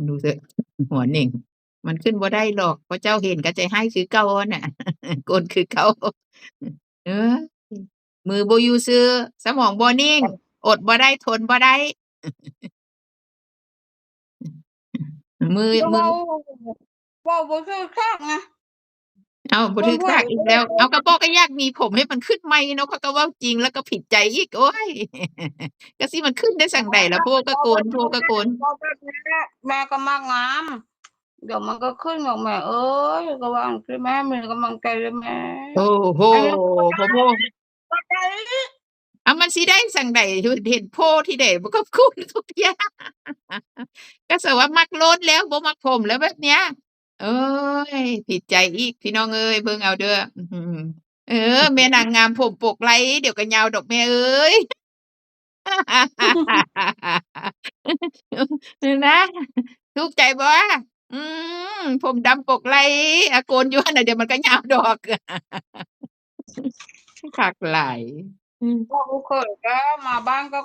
ดูเถอะหัวเหน่งมันขึ้นบ่ได้หรอกเพราะเจ้าเห็นก็ใจให้คือเก่าอะน่ะโกนคือเก่าเออมือบ่อยู่ซื่อสมองบ่นิ่งอดบ่ได้ทนบ่ได้มือจะมือ เว้าบ่คือคักนะอ้าวบ่เถึกพื่อนๆก็ทากอีกแล้วบ่ได้โกอ้าวก็บอกนก็อยากมีผมให้มันขึ้นใหม่เนาะเขาก็เว้าจริงแล้วก็ผิดใจอีกโอ๊ยก็สิมันขึ้นได้จั่งใดล่ะโพก็โกนโพก็โกนเว้าแบบนี้แหละแม่ก็มักงามเดี๋ยวมันก็ขึ้นหรอกแม่เอ้ยก็ว่าจังซี่แม่มีกำลังใจเลยแม่โอ้โฮอันนี้ก็บ่ได้พ่อโพบ่ได้อ้าวมันสิได้จั่งใดเห็นโพที่ใดมันก็คูนทุกอย่างก็สว่ามักโลนแล้วบ่มักผมแล้วแบบเนี้ยโอ๊ยผิดใจอีกพี่น้องเอ้ยเบิ่งเอาเด้ออื้อฮือเออแม่นางงามผมปกไหล่เดี๋ยวก็ยาวดอกแม่เอ้ย นะถูกใจบ่อืผมดำปกไหล่โกนอยู่หั่นน่ะเดี๋ยวมันก็ยาวดอกคักหลายอืมเราเคยแล้วมาบ้านก็